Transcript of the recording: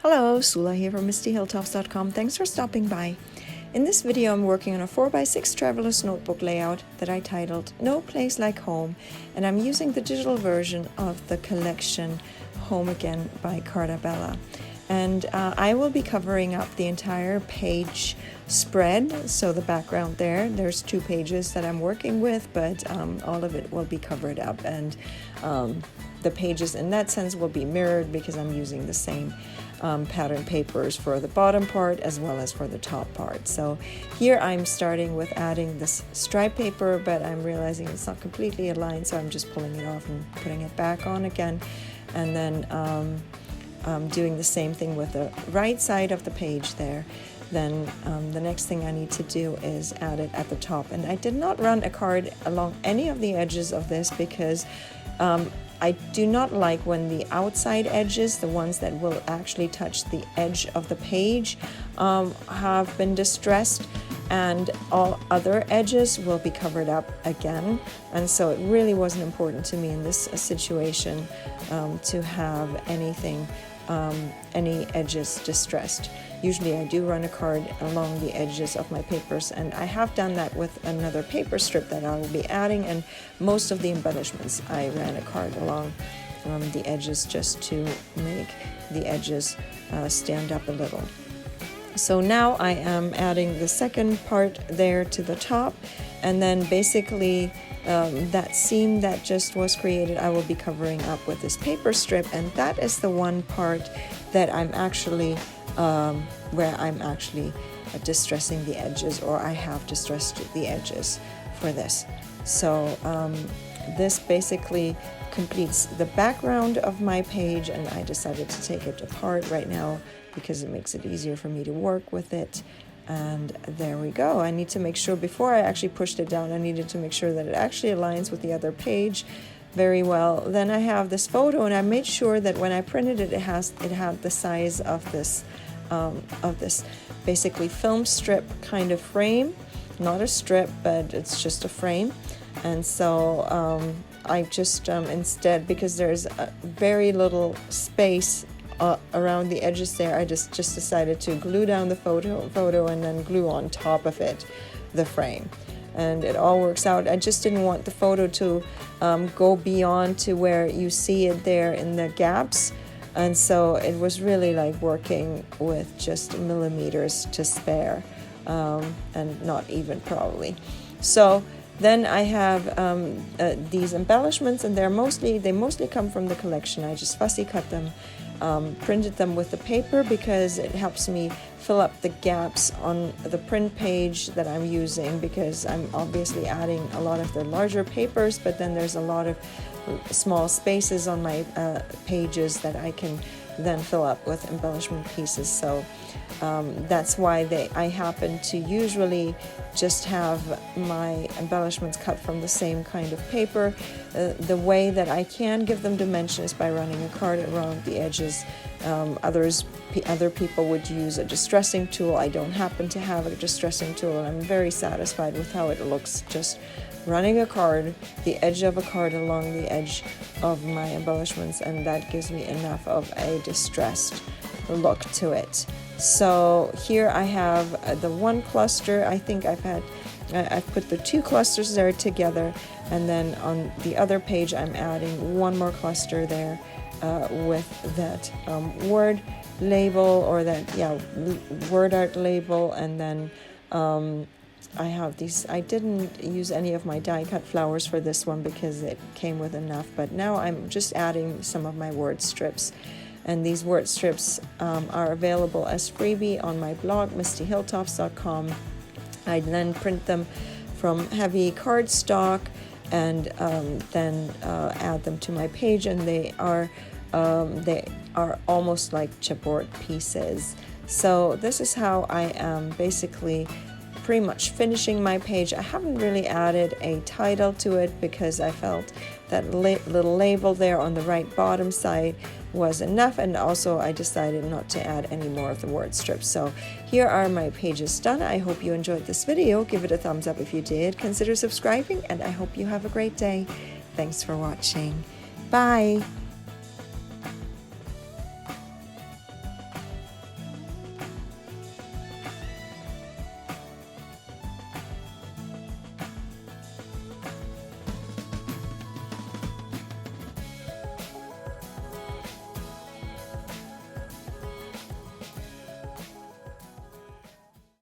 Hello, Sula here from MistyHilltops.com. Thanks for stopping by. In this video, I'm working on a 4x6 Traveler's Notebook layout that I titled No Place Like Home, and I'm using the digital version of the collection Home Again by Carta Bella. And I will be covering up the entire page spread, so the background there's 2 pages that I'm working with, but all of it will be covered up, and the pages in that sense will be mirrored because I'm using the same pattern papers for the bottom part as well as for the top part. So here I'm starting with adding this stripe paper, but I'm realizing it's not completely aligned, so I'm just pulling it off and putting it back on again, and then doing the same thing with the right side of the page there. Then the next thing I need to do is add it at the top, and I did not run a card along any of the edges of this because I do not like when the outside edges, the ones that will actually touch the edge of the page, have been distressed, and all other edges will be covered up again. And so it really wasn't important to me in this situation to have anything, any edges distressed. Usually I do run a card along the edges of my papers, and I have done that with another paper strip that I will be adding, and most of the embellishments I ran a card along the edges just to make the edges stand up a little. So now I am adding the second part there to the top, and then basically that seam that just was created I will be covering up with this paper strip, and that is the one part that I'm actually where I'm actually distressing the edges, or I have distressed the edges for this. So this basically completes the background of my page, and I decided to take it apart right now because it makes it easier for me to work with it. And there we go. I need to make sure, before I actually pushed it down, I needed to make sure that it actually aligns with the other page very well. Then I have this photo, and I made sure that when I printed it, it had the size of this basically film strip kind of frame, not a strip, but it's just a frame. And so I just instead, because there's very little space around the edges there, I just decided to glue down the photo and then glue on top of it the frame, and it all works out. I just didn't want the photo to go beyond to where you see it there in the gaps, and so it was really like working with just millimeters to spare, and not even probably. So then I have these embellishments, and they mostly come from the collection. I just fussy cut them, printed them with the paper because it helps me fill up the gaps on the print page that I'm using, because I'm obviously adding a lot of the larger papers, but then there's a lot of small spaces on my pages that I can then fill up with embellishment pieces. So that's why I happen to usually just have my embellishments cut from the same kind of paper. The way that I can give them dimension is by running a card around the edges. Other people would use a distressing tool. I don't happen to have a distressing tool, and I'm very satisfied with how it looks, just running a card, the edge of a card along the edge of my embellishments, and that gives me enough of a distressed look to it. So here I have the one cluster. I think I've put the 2 clusters there together, and then on the other page I'm adding one more cluster there with that word label, or that word art label, and then I have these. I didn't use any of my die cut flowers for this one because it came with enough, but now I'm just adding some of my word strips. And these word strips are available as freebie on my blog, MistyHilltops.com. I then print them from heavy cardstock and then add them to my page, and they are almost like chipboard pieces. So this is how I am basically pretty much finishing my page. I haven't really added a title to it because I felt that little label there on the right bottom side was enough, and also I decided not to add any more of the word strips. So here are my pages done. I hope you enjoyed this video. Give it a thumbs up if you did. Consider subscribing, and I hope you have a great day. Thanks for watching. Bye.